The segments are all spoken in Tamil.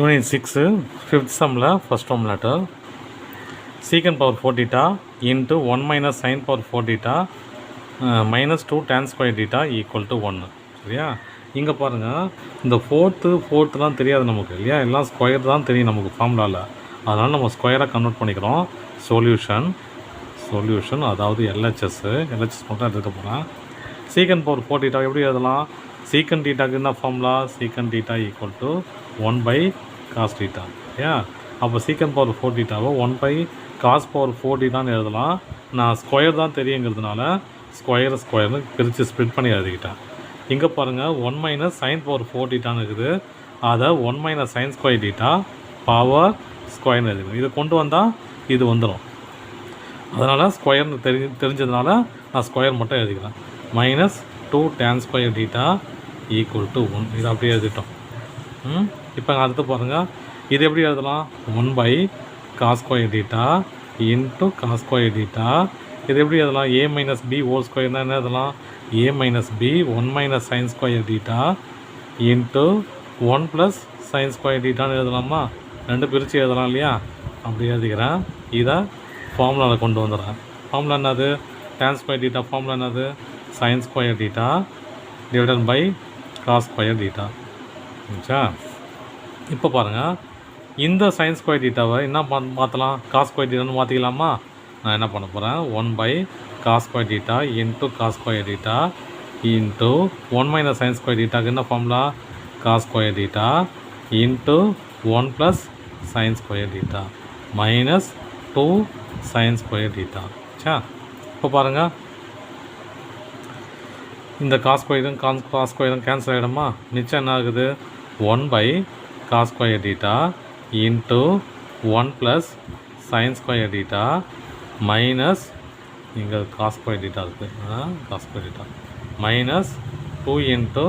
Unit 6, fifth sumல first form letter. Secant power 4 theta into 1 minus sin power 4 theta minus 2 tan square theta equal to 1. சரியா? இங்கே பாருங்கள், இந்த ஃபோர்த்துலாம் தெரியாது நமக்கு இல்லையா, எல்லாம் ஸ்கொயர் தான் தெரியும் நமக்கு ஃபார்முலாவில். அதனால் நம்ம ஸ்கொயராக கன்வெர்ட் பண்ணிக்கிறோம். சொல்யூஷன் அதாவது எல்ஹெச்எஸ் மட்டும் எடுத்துக்க போகிறேன். சீக்கன் பவர் 4 theta எப்படி எழுதலாம்? சீக்கன் தீட்டாக்கு என்ன ஃபார்முலா? சீக்கன் theta equal to 1 by cos theta. ஏன் அப்போ சீக்கன் பவர் 4 thetaவை 1 by cos power 4 thetaன்னு எழுதலாம். நான் ஸ்கொயர் தான் தெரியுங்கிறதுனால ஸ்கொயர்னு பிரித்து ஸ்ப்ளிட் பண்ணி எழுதிக்கிட்டேன். இங்கே பாருங்கள், 1 minus sin power 4 thetaன்னு இருக்குது. அதை 1 minus sin square theta power ஸ்கொயர்னு எழுதிக்கணும். இதை கொண்டு வந்தால் இது வந்துடும். அதனால் ஸ்கொயர்னு தெரிஞ்சதுனால நான் ஸ்கொயர் மட்டும் எழுதிக்கிறேன். Minus 2 tan square theta equal to 1. இது அப்படியே எழுதிட்டோம். இப்போ அடுத்து பாருங்கள், இது எப்படி எழுதலாம்? 1 by cos square theta into cos square theta. இது எப்படி எழுதலாம்? a minus b ஹோல் ஸ்கொயர்னா என்ன எழுதலாம்? a minus b 1 minus sin square theta into 1 plus sin square thetaன்னு எழுதலாமா? ரெண்டு பிரித்து எழுதலாம் இல்லையா? அப்படி எழுதிக்கிறேன். இதை ஃபார்முலாவில் கொண்டு வந்துடுறேன். ஃபார்முலா என்னது? tan square theta ஃபார்முலா என்னது? sin square theta divided by cos square theta. சரிச்சா? இப்போ பாருங்கள், இந்த sin square thetaவை என்ன மாற்றலாம்? cos square thetaன்னு மாற்றிக்கலாமா? நான் என்ன பண்ண போகிறேன்? 1 by cos square theta into cos square theta into 1 minus sin square thetaக்கு என்ன formula? cos square theta into 1 plus sin square theta minus 2 sin square theta. சா, இப்போ பாருங்கள், இந்த cos ஸ்கொயரும் கேன்சல் ஆகிடுமா? நிச்சயம் என்ன ஆகுது? 1 by cos square theta into 1 plus sin square theta minus, இங்கே cos square theta இருக்குது, cos square theta minus 2 into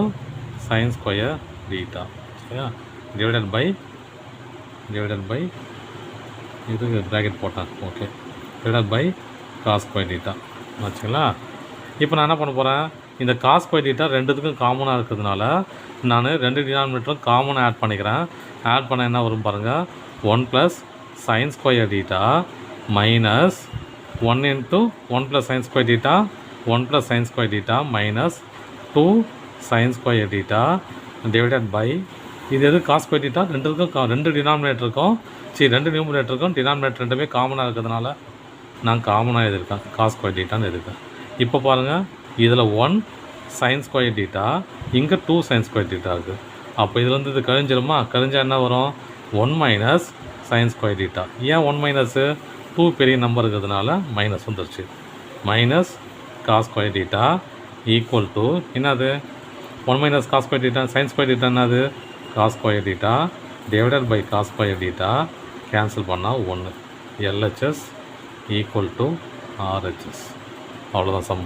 sin square theta. சரியா? டிவைடட் பை இது ப்ராக்கெட் போட்டேன். Okay, divided by cos square theta ஆச்சுங்களா? இப்போ நான் என்ன பண்ண போகிறேன்? இந்த cos square theta ரெண்டுத்துக்கும் காமனாக இருக்கிறதுனால நான் ரெண்டு டினாமினேட்டரும் காமனாக ஆட் பண்ணிக்கிறேன். ஆட் பண்ண என்ன வரும் பாருங்கள்? 1 plus sin square theta minus 1 into 1 plus sin square theta 1 plus sin square theta minus 2 sin square theta divided by இது எது? cos square theta ரெண்டு டினாமினேட்டருக்கும் ரெண்டு நியூமரேட்டருக்கும் டினாமினேட்டர் ரெண்டுமே காமனாக இருக்கிறதுனால நான் காமனாக எழுதியிருக்கேன், cos square thetaன்னு எழுதியிருக்கேன். இப்போ பாருங்கள், இதில் 1 sin square theta, இங்கே 2 sin square theta இருக்குது. அப்போ இதுலேருந்து இது கழிஞ்சிருமா? கழிஞ்சால் என்ன வரும்? 1 minus sin square theta. ஏன் 1 மைனஸு? 2 பெரிய நம்பர் இருக்கிறதுனால மைனஸ் வந்துருச்சு. Minus cos square theta equal to என்னது? 1 minus cos square theta sin square theta என்னது? cos square theta divided by cos square theta cancel பண்ணால் 1. LHS equal to RHS. அவ்வளோதான் சம்.